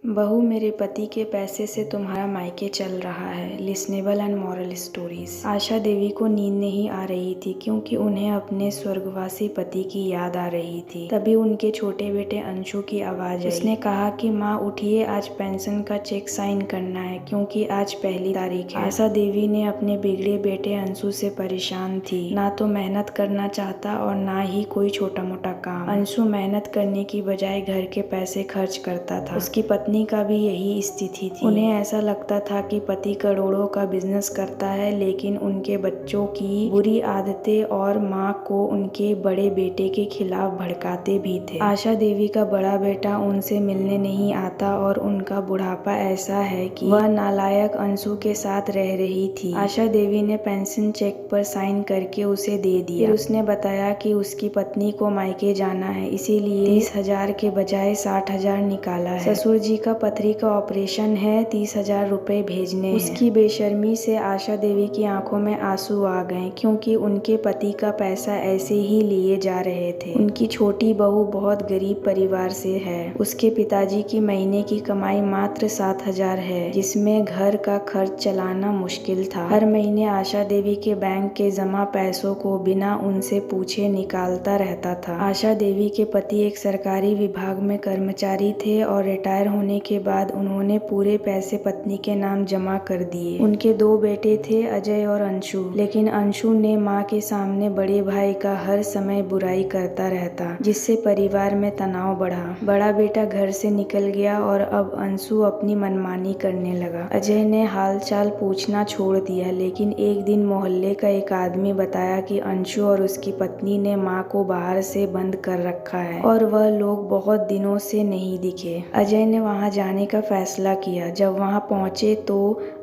बहू, मेरे पति के पैसे से तुम्हारा मायके चल रहा है। Listenable and moral stories. Asha Devi को नींद नहीं आ रही थी क्योंकि उन्हें अपने स्वर्गवासी पति की याद आ रही थी। तभी उनके छोटे बेटे अंशु की आवाज आई। उसने कहा कि माँ उठिए, आज पेंशन का चेक साइन करना है क्योंकि आज पहली तारीख है। आशा देवी ने अपने बिगड़े बेटे अंशु से परेशान थी। ना तो मेहनत करना चाहता और ना ही कोई छोटा मोटा काम। अंशु मेहनत करने की बजाय घर के पैसे खर्च करता था। उसकी पत्नी का भी यही स्थिति थी। उन्हें ऐसा लगता था कि पति करोड़ों का बिजनेस करता है, लेकिन उनके बच्चों की बुरी आदतें और माँ को उनके बड़े बेटे के खिलाफ भड़काते भी थे। आशा देवी का बड़ा बेटा उनसे मिलने नहीं आता और उनका बुढ़ापा ऐसा है कि वह नालायक अंशु के साथ रह रही थी। आशा देवी ने पेंशन चेक पर साइन करके उसे दे दिया। फिर उसने बताया कि उसकी पत्नी को मायके जाना है, इसीलिए 30,000 के बजाय 60,000 निकाला है। ससुर जी का पथरी का ऑपरेशन है, 30,000 रुपए भेजने हैं। उसकी बेशर्मी से आशा देवी की आंखों में आंसू आ गए क्योंकि उनके पति का पैसा ऐसे ही लिए जा रहे थे। उनकी छोटी बहू बहुत गरीब परिवार से है। उसके पिताजी की महीने की कमाई मात्र 7,000 है, जिसमें घर का खर्च चलाना मुश्किल था। हर महीने आशा देवी के बैंक के जमा पैसों को बिना उनसे पूछे निकालता रहता था। आशा देवी के पति एक सरकारी विभाग में कर्मचारी थे और रिटायर होने के बाद उन्होंने पूरे पैसे पत्नी के नाम जमा कर दिए। उनके 2 बेटे थे, अजय और अंशु। लेकिन अंशु ने माँ के सामने बड़े भाई का हर समय बुराई करता रहता, जिससे परिवार में तनाव बढ़ा। बड़ा बेटा घर से निकल गया और अब अंशु अपनी मनमानी करने लगा। अजय ने हालचाल पूछना छोड़ दिया, लेकिन एक दिन मोहल्ले का एक आदमी बताया कि अंशु और उसकी पत्नी ने माँ को बाहर से बंद कर रखा है और वह लोग बहुत दिनों से नहीं दिखे। अजय ने वहां जाने का फैसला किया। जब वहां पहुंचे तो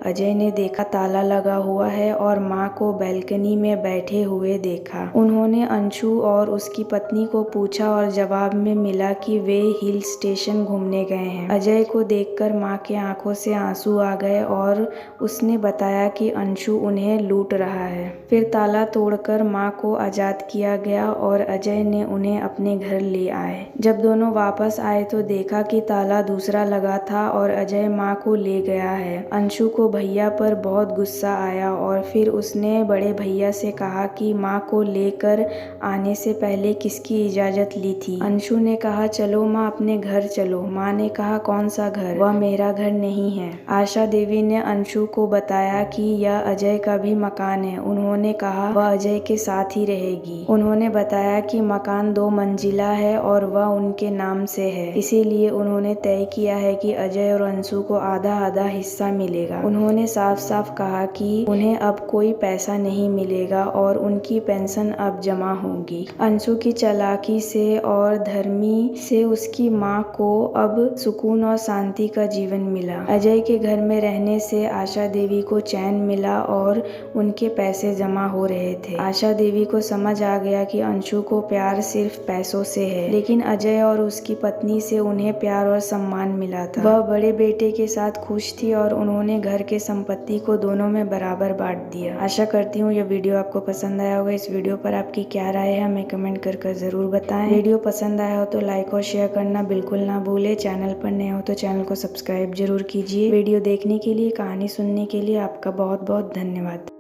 अजय ने देखा ताला लगा हुआ है और माँ को बैल्कनी में बैठे हुए देखा। उन्होंने अंशु और उसकी पत्नी को पूछा और जवाब में मिला कि वे हिल स्टेशन घूमने गए हैं। अजय को देखकर माँ के आंखों से आंसू आ गए और उसने बताया कि अंशु उन्हें लूट रहा है। फिर ताला तोड़कर माँ को आजाद किया गया और अजय ने उन्हें अपने घर ले आए। जब दोनों वापस आए तो देखा कि ताला दूसरा लगा था और अजय माँ को ले गया है। अंशु को भैया पर बहुत गुस्सा आया और फिर उसने बड़े भैया से कहा कि माँ को लेकर आने से पहले किसकी इजाजत ली थी। अंशु ने कहा, चलो माँ, अपने घर चलो। माँ ने कहा, कौन सा घर? वह मेरा घर नहीं है। आशा देवी ने अंशु को बताया कि यह अजय का भी मकान है। उन्होंने कहा वह अजय के साथ ही रहेगी। उन्होंने बताया कि मकान 2 मंजिला है और वह उनके नाम से है, इसीलिए उन्होंने तय किया है कि अजय और अंशु को आधा आधा हिस्सा मिलेगा। उन्होंने साफ साफ कहा कि उन्हें अब कोई पैसा नहीं मिलेगा और उनकी पेंशन अब जमा होगी। अंशु की चालाकी से और धर्मी से उसकी माँ को अब सुकून और शांति का जीवन मिला। अजय के घर में रहने से आशा देवी को चैन मिला और उनके पैसे जमा हो रहे थे। आशा देवी को समझ आ गया कि अंशु को प्यार सिर्फ पैसों से है, लेकिन अजय और उसकी पत्नी से उन्हें प्यार और सम्मान मिला था। वह बड़े बेटे के साथ खुश थी और उन्होंने घर के संपत्ति को दोनों में बराबर बांट दिया। आशा करती हूँ यह वीडियो आपको पसंद आया होगा। इस वीडियो पर आपकी क्या राय है हमें कमेंट कर जरूर बताएं। वीडियो पसंद आया हो तो लाइक और शेयर करना बिल्कुल ना भूले। चैनल पर नए हो तो चैनल को सब्सक्राइब जरूर कीजिए। वीडियो देखने के लिए, कहानी सुनने के लिए आपका बहुत बहुत धन्यवाद।